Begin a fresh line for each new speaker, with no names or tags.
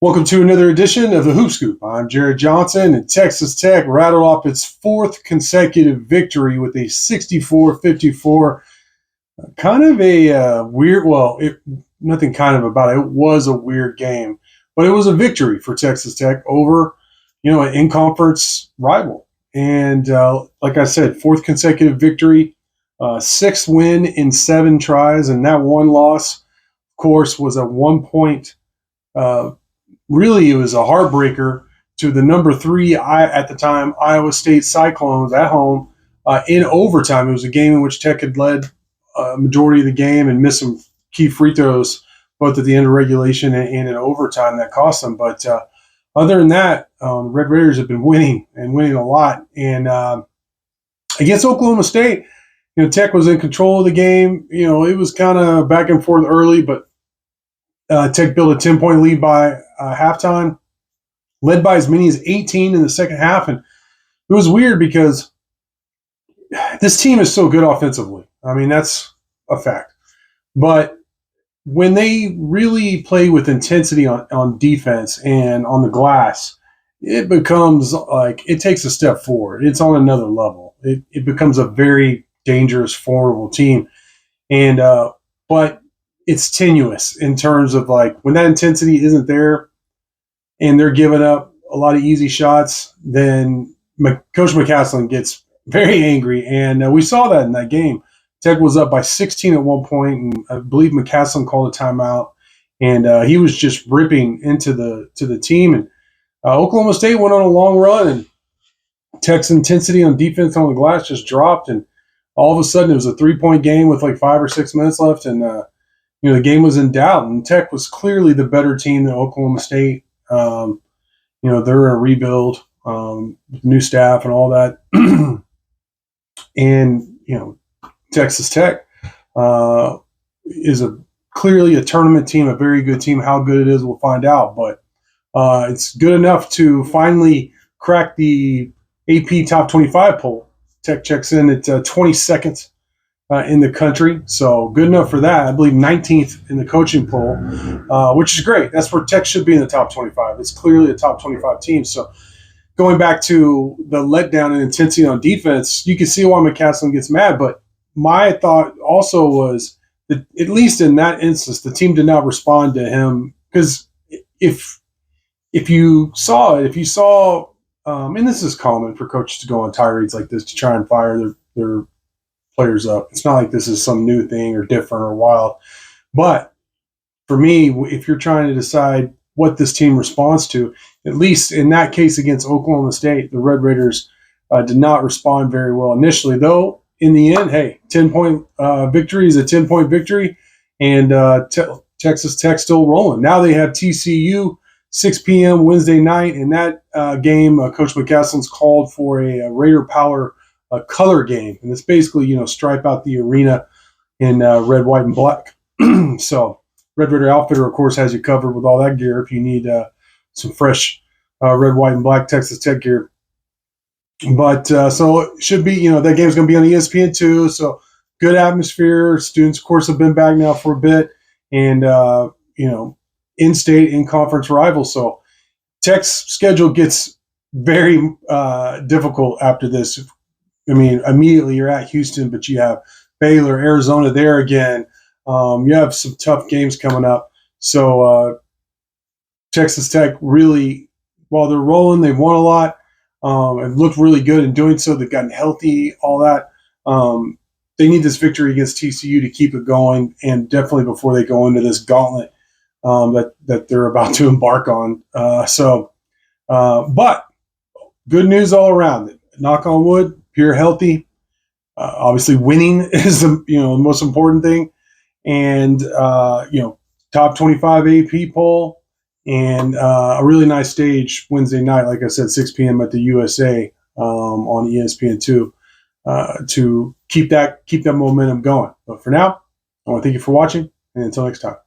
Welcome to another edition of the Hoop Scoop. I'm Jared Johnson, and Texas Tech rattled off its fourth consecutive victory with a 64-54. Kind of a weird, nothing kind of about it. It was a weird game, but it was a victory for Texas Tech over, an in-conference rival. And like I said, fourth consecutive victory, sixth win in 7 tries, and that one loss, of course, was a 1-point. Really, it was a heartbreaker to the number 3 at the time Iowa State Cyclones at home in overtime. It was a game in which Tech had led a majority of the game and missed some key free throws both at the end of regulation and in overtime that cost them. But other than that, Red Raiders have been winning and winning a lot. And against Oklahoma State, Tech was in control of the game. It was kind of back and forth early, but Tech built a 10-point lead by halftime, led by as many as 18 in the second half. And it was weird because this team is so good offensively. I mean, that's a fact. But when they really play with intensity on defense and on the glass, it becomes like it takes a step forward. It's on another level. It becomes a very dangerous, formidable team. And but it's tenuous in terms of when that intensity isn't there and they're giving up a lot of easy shots, then Coach McCaslin gets very angry. And we saw that in that game. Tech was up by 16 at one point, and I believe McCaslin called a timeout. And he was just ripping into the team. And Oklahoma State went on a long run, and Tech's intensity on defense on the glass just dropped. And all of a sudden, it was a 3-point game with 5 or 6 minutes left. And the game was in doubt, and Tech was clearly the better team than Oklahoma State. They're in a rebuild, with new staff and all that. And, Texas Tech is clearly a tournament team, a very good team. How good it is, we'll find out. But it's good enough to finally crack the AP Top 25 poll. Tech checks in at 22nd. In the country, so good enough for that. I believe 19th in the coaching poll, which is great. That's where Tech should be in the top 25. It's clearly a top 25 team. So going back to the letdown and intensity on defense, you can see why McCaslin gets mad. But my thought also was that at least in that instance, the team did not respond to him, because if you saw, and this is common for coaches to go on tirades like this to try and fire their players up. It's not like this is some new thing or different or wild. But for me, if you're trying to decide what this team responds to, at least in that case against Oklahoma State, the Red Raiders did not respond very well initially. Though, in the end, hey, 10-point victory is a 10-point victory, and Texas Tech still rolling. Now they have TCU 6 p.m. Wednesday night. In that game, Coach McCaslin's called for a Raider Power color game, and it's basically stripe out the arena in red, white, and black. So Red Raider Outfitter, of course, has you covered with all that gear if you need some fresh red, white, and black Texas Tech gear. But so it should be, that game's going to be on ESPN2. So good atmosphere. Students, of course, have been back now for a bit, and in-state, in-conference rivals. So Tech's schedule gets very difficult after this. I mean, immediately you're at Houston, but you have Baylor, Arizona there again. You have some tough games coming up. So Texas Tech really, while they're rolling, they've won a lot and looked really good in doing so. They've gotten healthy, all that. They need this victory against TCU to keep it going, and definitely before they go into this gauntlet that they're about to embark on. But good news all around. Knock on wood. You're healthy. Obviously, winning is the most important thing, and top 25 AP poll, and a really nice stage Wednesday night. Like I said, 6 p.m. at the USA on ESPN2 to keep that momentum going. But for now, I want to thank you for watching, and until next time.